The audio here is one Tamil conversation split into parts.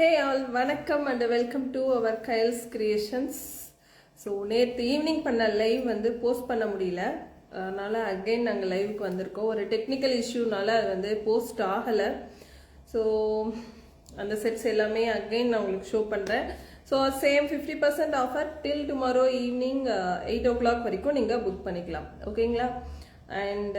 Hey all, வணக்கம் and welcome to our Kyle's Creations. So நேற்று ஈவினிங் பண்ண லைவ் வந்து போஸ்ட் பண்ண முடியல, அதனால அகைன் நாங்கள் லைவுக்கு வந்திருக்கோம். ஒரு டெக்னிக்கல் இஷ்யூனால அது வந்து போஸ்ட் ஆகலை. ஸோ அந்த செட்ஸ் எல்லாமே அகைன் நான் உங்களுக்கு ஷோ பண்ணுறேன். So same 50% offer till tomorrow evening 8 o'clock வரைக்கும் நீங்கள் புக் பண்ணிக்கலாம், ஓகேங்களா? அண்ட்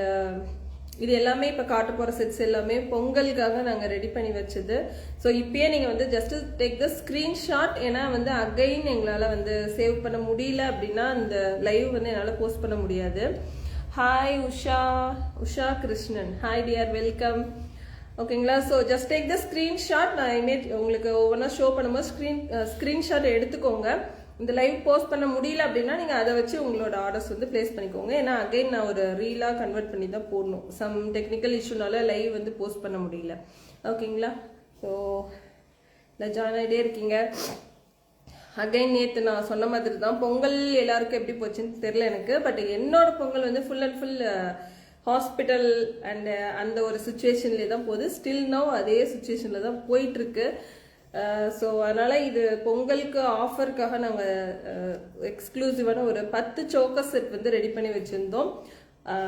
இது எல்லாமே இப்போ காட்ட போகிற செட்ஸ் எல்லாமே பொங்கலுக்காக நாங்கள் ரெடி பண்ணி வச்சது. ஸோ இப்பயே நீங்கள் வந்து ஜஸ்ட் டேக் த ஸ்க்ரீன்ஷாட். ஏன்னா வந்து அகைன் எங்களால் வந்து சேவ் பண்ண முடியல அப்படின்னா அந்த லைவ் வந்து என்னால் போஸ்ட் பண்ண முடியாது. Hi Usha Krishnan, hi dear, welcome, ஓகேங்களா? So just take the screenshot. நான் இமேஜ் உங்களுக்கு ஒவ்வொன்றா ஷோ பண்ணும்போது ஸ்க்ரீன்ஷாட் எடுத்துக்கோங்க. இந்த லைவ் போஸ்ட் பண்ண முடியல அப்படின்னா நீங்கள் அதை வச்சு உங்களோட ஆர்டர்ஸ் வந்து பிளேஸ் பண்ணிக்கோங்க. ஏன்னா அகைன் நான் ஒரு ரீலாக கன்வெர்ட் பண்ணி தான் போடணும். சம் டெக்னிக்கல் இஷ்யூனால லைவ் வந்து போஸ்ட் பண்ண முடியல, ஓகேங்களா? ஸோ இந்த ஜாயின் ஆகிட்டே இருக்கீங்க. அகைன் நேற்று நான் சொன்ன மாதிரி தான் பொங்கல் எல்லாருக்கும் எப்படி போச்சுன்னு தெரில எனக்கு. பட் என்னோட பொங்கல் வந்து full and full hospital and அந்த ஒரு சுச்சுவேஷன்லேயே தான் போகுது. ஸ்டில் நவ் அதே சுச்சுவேஷனில் தான் போயிட்டுருக்கு. ஸோ அதனால் இது பொங்கலுக்கு ஆஃபருக்காக நாங்கள் எக்ஸ்க்ளூசிவான ஒரு 10 சோக்கர் செட் வந்து ரெடி பண்ணி வச்சுருந்தோம்.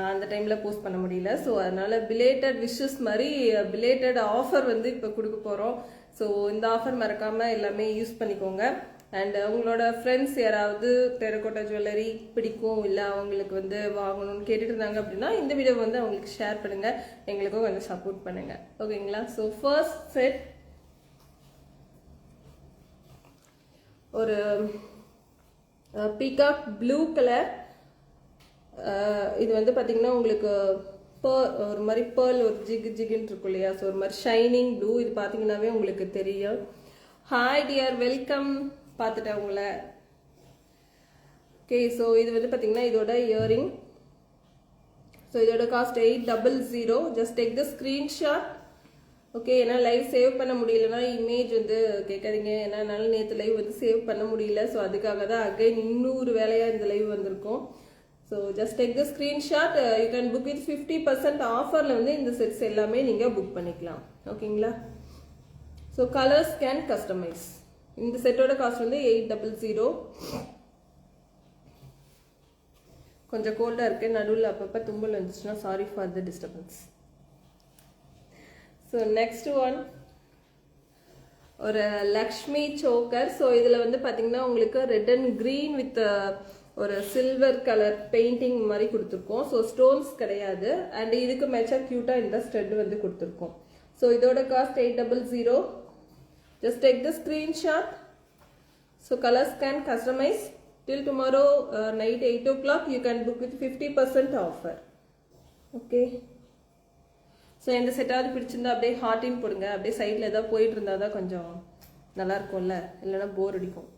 அந்த டைமில் போஸ்ட் பண்ண முடியல. ஸோ அதனால் பிலேட்டட் விஷஸ் மாதிரி பிலேட்டட் ஆஃபர் வந்து இப்போ கொடுக்க போகிறோம். ஸோ இந்த ஆஃபர் மறக்காமல் எல்லாமே யூஸ் பண்ணிக்கோங்க. அண்ட் உங்களோட ஃப்ரெண்ட்ஸ் யாராவது டெரகோட்டா ஜுவல்லரி பிடிக்கும், இல்லை அவங்களுக்கு வந்து வாங்கணும்னு கேட்டுட்டு இருந்தாங்க அப்படின்னா இந்த வீடியோ வந்து அவங்களுக்கு ஷேர் பண்ணுங்கள், எங்களுக்கும் கொஞ்சம் சப்போர்ட் பண்ணுங்கள், ஓகேங்களா? ஸோ ஃபர்ஸ்ட் செட் ஒரு பீகாக் ப்ளூ கலர். இது வந்து பார்த்தீங்கன்னா உங்களுக்கு ஒரு மாதிரி பேர்ல் ஒரு ஜிகுன்னு இருக்கும் இல்லையா? ஸோ ஒரு மாதிரி ஷைனிங் ப்ளூ. இது பார்த்தீங்கன்னாவே உங்களுக்கு தெரியும். ஹாய் டியர், வெல்கம், பார்த்துட்டேன் உங்களை. ஓகே, ஸோ இது வந்து பார்த்தீங்கன்னா இதோட இயரிங். ஸோ இதோட cost 800. Just take the screenshot, okay? ஏன்னா லைவ் சேவ் பண்ண முடியலன்னா இமேஜ் வந்து கேட்காதீங்க. ஏன்னா என்னால் நேற்று லைவ் வந்து சேவ் பண்ண முடியல. ஸோ அதுக்காக தான் அகைன் இன்னொரு வேலையாக இந்த லைவ் வந்திருக்கோம். So just take the screenshot. You can book with 50% ஆஃபரில் வந்து இந்த செட்ஸ் எல்லாமே நீங்கள் புக் பண்ணிக்கலாம், ஓகேங்களா? So colours can customise. இந்த செட்டோட காஸ்ட் வந்து 800. கொஞ்சம் கோல்டாக இருக்குது, நடுவில் அப்பப்போ தும்பல் வந்துச்சுன்னா sorry for the disturbance. So next one ஒரு லக்ஷ்மி சோக்கர். ஸோ இதில் வந்து பார்த்தீங்கன்னா உங்களுக்கு ரெட் அண்ட் க்ரீன் வித் ஒரு சில்வர் கலர் பெயிண்டிங் மாதிரி கொடுத்துருக்கோம். ஸோ ஸ்டோன்ஸ் கிடையாது. அண்ட் இதுக்கு மேட்சாக க்யூட்டாக இந்த ஸ்டெட் வந்து கொடுத்துருக்கோம். ஸோ இதோட cost 800. Just take the screenshot. So colours can customise. Till tomorrow night 8 o'clock you can book with 50% offer, okay? So இந்த செட்டாவது பிடிச்சிருந்தா அப்படியே ஹார்ட்டின் போடுங்க. அப்படியே சைடில் ஏதாவது போயிட்டு இருந்தால் தான் கொஞ்சம் நல்லாயிருக்கும்ல, இல்லைன்னா போர் அடிக்கும்.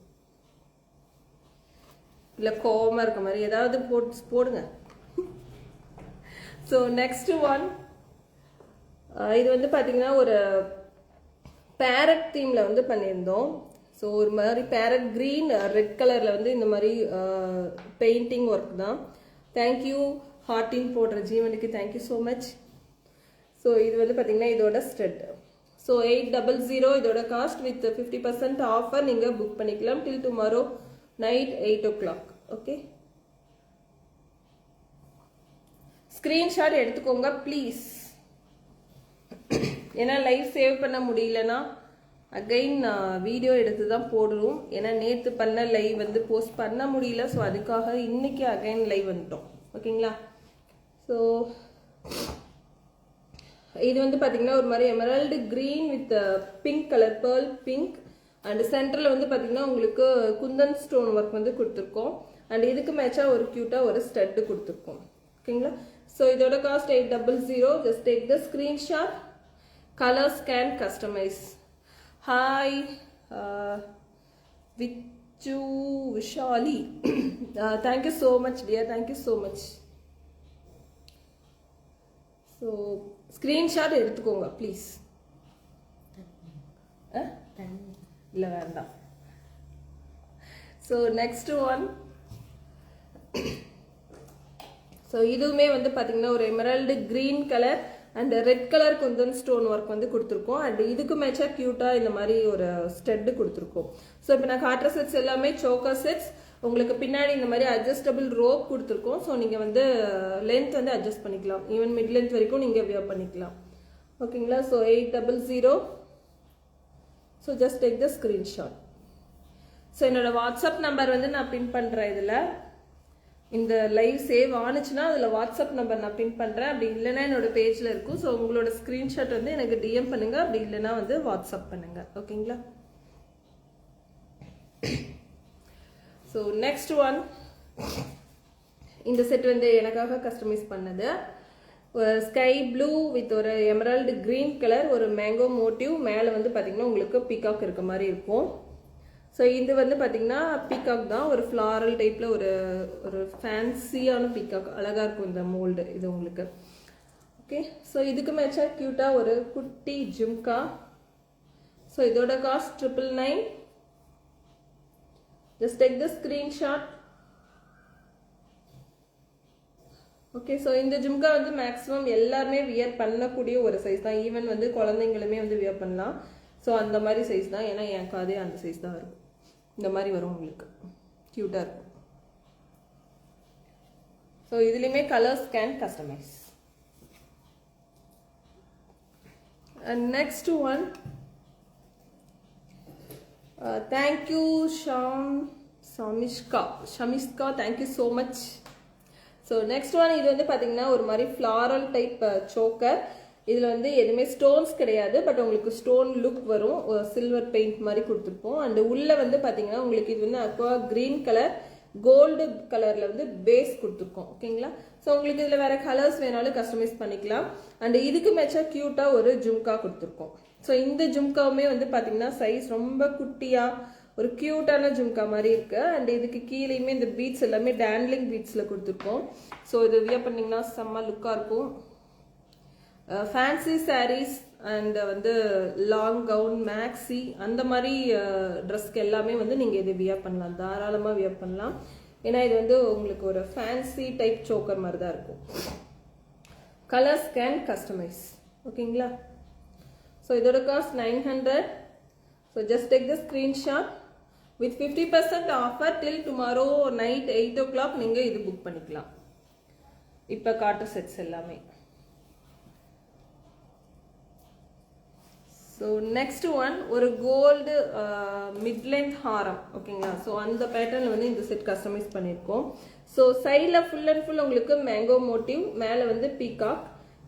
இல்லை கோவமாக இருக்க மாதிரி ஏதாவது போடுங்க. ஸோ நெக்ஸ்ட் ஒன் இது வந்து பார்த்தீங்கன்னா ஒரு பேரட் தீமில் வந்து பண்ணியிருந்தோம். ஸோ ஒரு மாதிரி பேரட் க்ரீன் ரெட் கலரில் வந்து இந்த மாதிரி பெயிண்டிங் ஒர்க் தான். தேங்க்யூ ஹார்ட்டின் போடுற ஜீவனுக்கு தேங்க்யூ ஸோ மச். ஸோ இது வந்து பார்த்தீங்கன்னா இதோட ஸ்டெட். ஸோ 800 இதோட காஸ்ட் வித் 50% ஆஃபர் நீங்கள் புக் பண்ணிக்கலாம் till tomorrow night 8 o'clock, okay? Screenshot எடுத்துக்கோங்க ப்ளீஸ். ஏன்னா லைவ் சேவ் பண்ண முடியலன்னா அகைன் நான் வீடியோ எடுத்து தான் போடணும். ஏன்னா நேற்று பண்ண லைவ் வந்து போஸ்ட் பண்ண முடியல. ஸோ அதுக்காக இன்னைக்கு அகைன் லைவ் வந்துட்டோம், ஓகேங்களா? ஸோ இது வந்து பார்த்தீங்கன்னா ஒரு மாதிரி emerald green with pink colour, pearl pink. And சென்டரில் வந்து பார்த்தீங்கன்னா உங்களுக்கு குந்தன் ஸ்டோன் ஒர்க் வந்து கொடுத்துருக்கோம். அண்ட் இதுக்கு மேட்சாக ஒரு க்யூட்டாக ஒரு ஸ்டட்டு கொடுத்துருக்கோம், ஓகேங்களா? ஸோ இதோட cost 800. Just take the screenshot. Colours can customise. Hi Vichu Vishali, thank you so much dear, thank you so much. So screenshot எடுத்துக்கோங்க ப்ளீஸ். இல்லை வேண்டாம். ஸோ நெக்ஸ்ட் ஒன் ஸோ இதுவுமே வந்து பார்த்தீங்கன்னா ஒரு emerald green colour and red colour Kundan stone work வந்து கொடுத்துருக்கோம். அண்ட் இதுக்கு மேட்சா கியூட்டா இந்த மாதிரி ஒரு ஸ்டெட் கொடுத்துருக்கோம். ஸோ இப்போ நான் காட்டுற செட்ஸ் எல்லாமே சோக்கர் செட்ஸ். உங்களுக்கு பின்னாடி இந்த மாதிரி அட்ஜஸ்டபிள் ரோப் கொடுத்துருக்கோம். ஸோ நீங்கள் வந்து லென்த் வந்து அட்ஜஸ்ட் பண்ணிக்கலாம். ஈவன் மிட் லென்த் வரைக்கும் நீங்கள் வியர் பண்ணிக்கலாம். ஓகேங்களா? So 800. So just take the screenshot. So என்னோட வாட்ஸ்அப் நம்பர் வந்து நான் பின் பண்ணுறேன். இதில் இந்த லைவ் சேவ் ஆனிச்சுன்னா அதில் வாட்ஸ்அப் நம்பர் நான் பின் பண்ணுறேன். அப்படி இல்லைன்னா என்னோட பேஜில் இருக்கும். ஸோ உங்களோட ஸ்க்ரீன்ஷாட் வந்து எனக்கு டிஎம் பண்ணுங்க. அப்படி இல்லைன்னா வந்து வாட்ஸ்அப் பண்ணுங்க. ஓகேங்களா? ஸோ நெக்ஸ்ட் ஒன், இந்த செட் வந்து எனக்காக கஸ்டமைஸ் பண்ணது. ஸ்கை ப்ளூ வித் ஒரு எமரால்டு கிரீன் கலர், ஒரு மேங்கோ மோட்டிவ், மேலே வந்து பார்த்தீங்கன்னா உங்களுக்கு பீகாக் இருக்க மாதிரி இருக்கும். ஸோ இது வந்து பார்த்தீங்கன்னா பீகாக் தான், ஒரு ஃப்ளாரல் டைப்பில் ஒரு ஃபேன்சியான பீகாக், அழகாக இருக்கும் இந்த மோல்டு இது உங்களுக்கு. ஓகே, ஸோ இதுக்கு மேட்சா க்யூட்டாக ஒரு குட்டி ஜும்கா. ஸோ இதோட cost 999. Just take the screenshot. Okay, so இந்த ஜும்கா வந்து மேக்ஸிமம் எல்லாருமே வியர் பண்ணக்கூடிய ஒரு சைஸ் தான். ஈவன் வந்து குழந்தைங்களுமே வந்து வியர் பண்ணலாம். ஸோ அந்த மாதிரி சைஸ் தான். ஏன்னா என் காதே அந்த சைஸ் தான் இருக்கும். இந்த மாதிரி வரும் உங்களுக்கு, க்யூட்டாக இருக்கும். ஸோ இதுலேயுமே colours can customise. And next one, thank you Shamishka, thank you so much. So next one, இது வந்து பார்த்தீங்கன்னா ஒரு மாதிரி ஃப்ளாரல் டைப் சோக்கர். இதில் வந்து எதுவுமே ஸ்டோன்ஸ் கிடையாது, பட் உங்களுக்கு ஸ்டோன் லுக் வரும். சில்வர் பெயிண்ட் மாதிரி கொடுத்துருப்போம். அண்ட் உள்ளே வந்து பார்த்தீங்கன்னா உங்களுக்கு இது வந்து அக்வா கிரீன் கலர் கோல்டு கலரில் வந்து பேஸ் கொடுத்துருக்கோம். ஓகேங்களா? ஸோ உங்களுக்கு இதில் வேறு கலர்ஸ் வேணாலும் கஸ்டமைஸ் பண்ணிக்கலாம். அண்ட் இதுக்கு மேட்சாக க்யூட்டாக ஒரு ஜும்கா கொடுத்துருக்கோம். ஸோ இந்த ஜும்காவுமே வந்து பார்த்தீங்கன்னா சைஸ் ரொம்ப குட்டியாக ஒரு க்யூட்டான ஜும்கா மாதிரி இருக்கு. அண்ட் இதுக்கு கீழேயுமே இந்த பீட்ஸ் எல்லாமே டேண்ட்லிங் பீட்ஸில் கொடுத்துருக்கோம். ஸோ இது வியர் பண்ணிங்கன்னா செம்ம லுக்காக இருக்கும். ஃபேன்சி சாரீஸ் அண்ட் வந்து லாங் கவுன், மேக்ஸி அந்த மாதிரி ட்ரெஸ்க்கு எல்லாமே வந்து நீங்கள் இது வியர் பண்ணலாம், தாராளமாக வியர் பண்ணலாம். ஏன்னா இது வந்து உங்களுக்கு ஒரு ஃபேன்சி டைப் சோக்கர் மாதிரி தான் இருக்கும். Colours can customise. ஓகேங்களா? ஸோ இதோட cost 900. So just take the screenshot. With 50% offer till tomorrow night 8 o'clock நீங்கள் இது புக் பண்ணிக்கலாம். இப்போ காட்டு செட்ஸ் எல்லாமே. ஸோ நெக்ஸ்ட் ஒன், ஒரு கோல்டு மிட் லென்த் ஹாரம். ஓகேங்களா? ஸோ அந்த பேட்டர்னில் வந்து இந்த செட் கஸ்டமைஸ் பண்ணியிருக்கோம். ஸோ சைடில் ஃபுல் அண்ட் ஃபுல் உங்களுக்கு மேங்கோ மோட்டிவ், மேலே வந்து பீகாக்,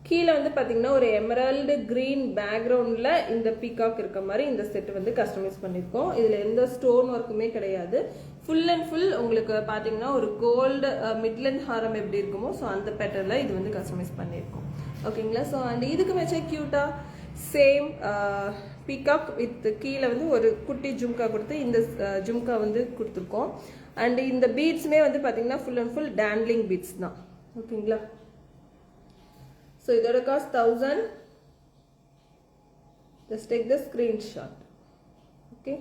கீழே வந்து பார்த்தீங்கன்னா ஒரு எமரால்டு கிரீன் பேக்ரவுண்டில் இந்த பீகாக் இருக்க மாதிரி இந்த செட் வந்து கஸ்டமைஸ் பண்ணியிருக்கோம். இதில் எந்த ஸ்டோன் ஒர்க்குமே கிடையாது. ஃபுல் அண்ட் ஃபுல் உங்களுக்கு பார்த்தீங்கன்னா ஒரு கோல்டு மிட்லெண்ட் ஹாரம் எப்படி இருக்குமோ ஸோ அந்த பேட்டர்னில் இது வந்து கஸ்டமைஸ் பண்ணியிருக்கோம். ஓகேங்களா? ஸோ அண்ட் இதுக்கு மேட்சா க்யூட்டாக சேம் பீகாக் வித் கீழே வந்து ஒரு குட்டி ஜும்கா கொடுத்து இந்த ஜும்கா வந்து கொடுத்துருக்கோம். அண்ட் இந்த பீட்ஸுமே வந்து பார்த்தீங்கன்னா ஃபுல் அண்ட் ஃபுல் டேண்ட்லிங் பீட்ஸ் தான். ஓகேங்களா? ஸோ இதோட cost 1000. Just take the screenshot. Okay,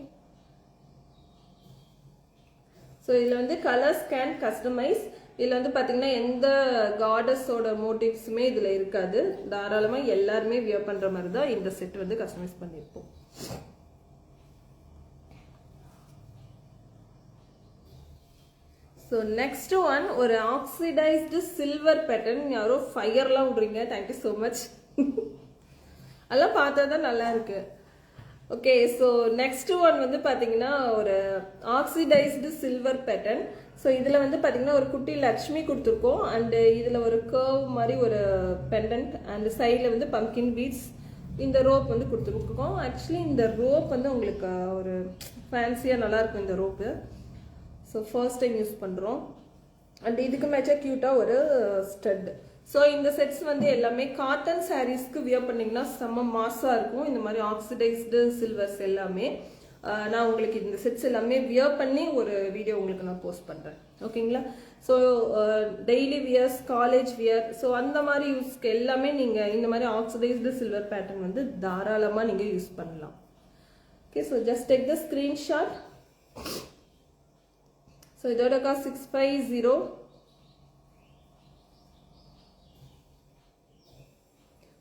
so இதில் வந்து கலர்ஸ் கேன் கஸ்டமைஸ். இதில் வந்து பார்த்தீங்கன்னா எந்த காடஸோட மோட்டிவ்ஸுமே இதில் இருக்காது. தாராளமாக எல்லாருமே வியர் பண்ணுற மாதிரி தான் இந்த செட் வந்து கஸ்டமைஸ் பண்ணியிருப்போம். ஸோ நெக்ஸ்ட் ஒன், ஒரு ஆக்சிடைஸ்டு சில்வர் பேட்டர்ன். யாரோ ஃபயர்லாம் விடுறீங்க, தேங்க்யூ ஸோ மச். அதெல்லாம் பார்த்தா தான் நல்லா இருக்கு. ஓகே, ஸோ நெக்ஸ்ட் ஒன் வந்து பார்த்தீங்கன்னா ஒரு ஆக்சிடைஸ்டு சில்வர் பேட்டர்ன். ஸோ இதில் வந்து பார்த்தீங்கன்னா ஒரு குட்டி லக்ஷ்மி கொடுத்துருக்கோம். அண்டு இதில் ஒரு கர்வ் மாதிரி ஒரு பெண்டன்ட், அண்ட் சைடில் வந்து பம்கின் பீட்ஸ், இந்த ரோப் வந்து கொடுத்துருக்கோம். ஆக்சுவலி இந்த ரோப் வந்து உங்களுக்கு ஒரு ஃபேன்சியாக நல்லாயிருக்கும் இந்த rope. So first time use பண்ணுறோம். அண்ட் இதுக்கு மேட்சாக க்யூட்டாக ஒரு ஸ்டட். ஸோ இந்த செட்ஸ் வந்து எல்லாமே காட்டன் சாரீஸ்க்கு வியர் பண்ணிங்கன்னா செம்ம மாஸாக இருக்கும். இந்த மாதிரி ஆக்சிடைஸ்டு சில்வர்ஸ் எல்லாமே நான் உங்களுக்கு இந்த செட்ஸ் எல்லாமே வியர் பண்ணி ஒரு வீடியோ உங்களுக்கு நான் போஸ்ட் பண்ணுறேன். ஓகேங்களா? So daily wears, college wear, so அந்த மாதிரி யூஸ்க்கு எல்லாமே நீங்கள் இந்த மாதிரி ஆக்சிடைஸ்டு சில்வர் பேட்டர்ன் வந்து தாராளமாக நீங்கள் யூஸ் பண்ணலாம். Okay, so just take the screenshot. So இதோட காஸ்ட் 650.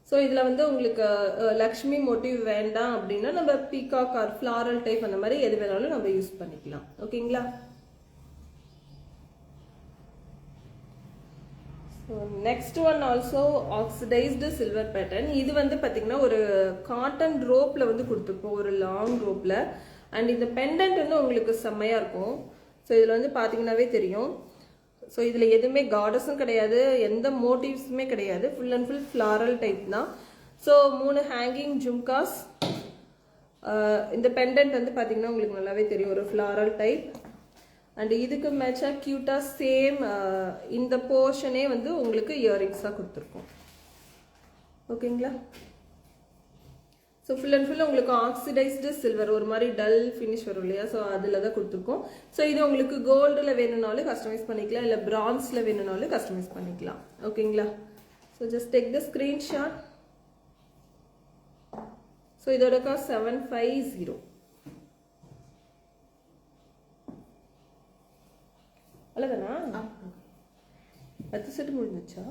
ஸோ ஸோ இதில் வந்து உங்களுக்கு லக்ஷ்மி மோட்டிவ் வேண்டாம் அப்படின்னா நம்ம பீகாக் ஆர் ஃப்ளாரல் டைப் அந்த மாதிரி எது வேணாலும் நம்ம யூஸ் பண்ணிக்கலாம். ஓகேங்களா? Next one also oxidised silver pattern. இது வந்து பார்த்தீங்கன்னா ஒரு காட்டன் ரோப்பில் வந்து கொடுத்துருப்போம், ஒரு லாங் ரோப்பில். அண்ட் இந்த பெண்டன்ட் வந்து உங்களுக்கு செம்மையாக இருக்கும். ஸோ இதில் வந்து பார்த்தீங்கன்னாவே தெரியும். ஸோ இதில் எதுவுமே கார்டஸும் கிடையாது, எந்த மோட்டிவ்ஸுமே கிடையாது, full and full floral type தான். So 3 hanging jhumkas. இந்த பெண்டன்ட் வந்து பார்த்தீங்கன்னா உங்களுக்கு நல்லாவே தெரியும், ஒரு ஃப்ளாரல் டைப். அண்ட் இதுக்கு மேட்சா கியூட்டா சேம் இந்த போர்ஷனே வந்து உங்களுக்கு இயரிங்ஸாக கொடுத்துருக்கோம். ஓகேங்களா? ஸோ ஃபுல் அண்ட் ஃபுல் உங்களுக்கு ஆக்சிடைஸ்டு சில்வர், ஒரு மாதிரி டல் ஃபினிஷ் வரும் இல்லையா, ஸோ அதில் தான் கொடுத்துருக்கோம். ஸோ இது உங்களுக்கு கோல்டில் வேணும்னாலும் கஸ்டமைஸ் பண்ணிக்கலாம், இல்லை பிரான்ஸில் வேணும்னாலும் கஸ்டமைஸ் பண்ணிக்கலாம். ஓகேங்களா? So just take the screenshot. So இதோட காஸ்ட் 750. அவ்வளோதானா? 10 செட்டு முடிஞ்சிச்சா?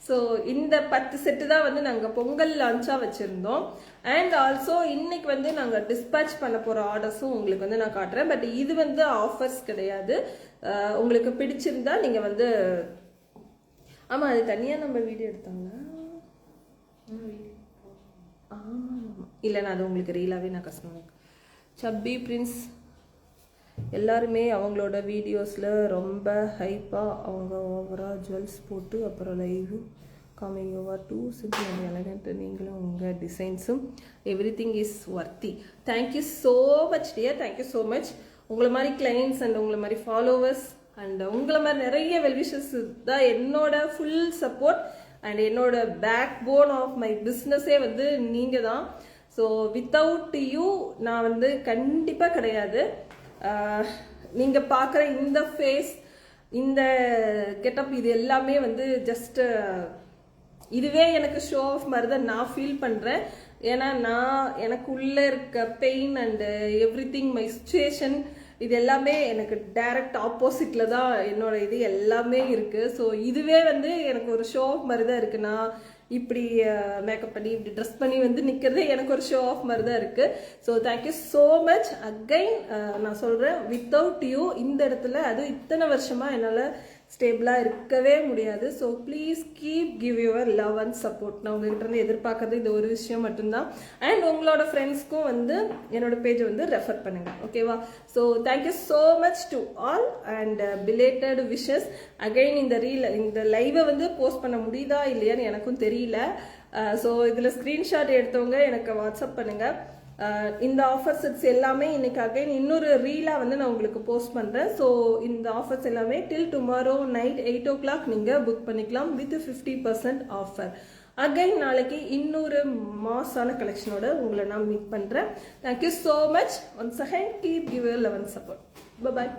ஸோ இந்த 10 செட்டு தான் வந்து நாங்கள் பொங்கல் லான்ச்சாக வச்சுருந்தோம். அண்ட் ஆல்சோ இன்னைக்கு வந்து நாங்கள் டிஸ்பேச் பண்ண போகிற ஆர்டர்ஸும் உங்களுக்கு வந்து நான் காட்டுறேன். பட் இது வந்து ஆஃபர்ஸ் கிடையாது. உங்களுக்கு பிடிச்சிருந்தா நீங்கள் வந்து, ஆமாம் அது தனியாக நம்ம வீடியோ எடுத்தாங்க. இல்லை நான் அது உங்களுக்கு ரீலாகவே நான் கஷ்டம். சப்பி பிரின்ஸ் எல்லாருமே அவங்களோட வீடியோஸில் ரொம்ப ஹைப்பாக அவங்க ஓவராக ஜுவல்ஸ் போட்டு அப்புறம் live coming over to simple and elegant. நீங்களும் உங்கள் டிசைன்ஸும் everything is worthy. Thank you so much dear, thank you so much. உங்களை மாதிரி கிளைண்ட்ஸ் அண்ட் உங்களை மாதிரி ஃபாலோவர்ஸ் அண்ட் உங்களை மாதிரி நிறைய வெல்விஷஸ் தான் என்னோட ஃபுல் சப்போர்ட் அண்ட் என்னோட பேக் போன் ஆஃப் மை பிஸ்னஸே வந்து நீங்கள் தான். ஸோ வித்தவுட் யூ நான் வந்து கண்டிப்பாக கிடையாது. நீங்கள் பார்க்குற இந்த ஃபேஸ், இந்த கெட்டப், இது எல்லாமே வந்து ஜஸ்ட் இதுவே எனக்கு ஷோ ஆஃப் மாதிரி தான் நான் ஃபீல் பண்ணுறேன். ஏன்னா நான் எனக்கு உள்ளே இருக்க pain and every thing my situation இது எல்லாமே எனக்கு டைரக்ட் ஆப்போசிட்டில் தான் என்னோட இது எல்லாமே இருக்குது. ஸோ இதுவே வந்து எனக்கு ஒரு ஷோ ஆஃப் மாதிரி தான் இருக்குது. நான் இப்படி மேக்கப் பண்ணி இப்படி ட்ரெஸ் பண்ணி வந்து நிற்கிறது எனக்கு ஒரு ஷோ ஆஃப் மாதிரி தான் இருக்குது. So thank you so much again. நான் சொல்கிறேன், வித்தவுட் யூ இந்த இடத்துல அது இத்தனை வருஷமாக என்னால் ஸ்டேபிளாக இருக்கவே முடியாது. So please keep give your love and support. நான் உங்ககிட்ட இருந்து எதிர்பார்க்கறது இது ஒரு விஷயம் மட்டும்தான். அண்ட் உங்களோட ஃப்ரெண்ட்ஸ்க்கும் வந்து என்னோட பேஜை வந்து ரெஃபர் பண்ணுங்கள். ஓகேவா? So thank you so much to all and belated wishes. Again இந்த லைவை வந்து போஸ்ட் பண்ண முடியுதா இல்லையான்னு எனக்கும் தெரியல. ஸோ இதில் ஸ்க்ரீன்ஷாட் எடுத்தவங்க எனக்கு வாட்ஸ்அப் பண்ணுங்கள். இந்த ஆஃபர் செட்ஸ் எல்லாமே இன்னைக்கு அகைன் இன்னொரு ரீலாக வந்து நான் உங்களுக்கு போஸ்ட் பண்ணுறேன். ஸோ இந்த ஆஃபர்ஸ் எல்லாமே டில் டுமாரோ நைட் 8 o'clock நீங்கள் புக் பண்ணிக்கலாம் வித் 50% ஆஃபர். அகைன் நாளைக்கு இன்னொரு மாசான கலெக்ஷனோட உங்களை நான் மீட் பண்ணுறேன். Thank you so much. Once again keep give your love and support. Bye.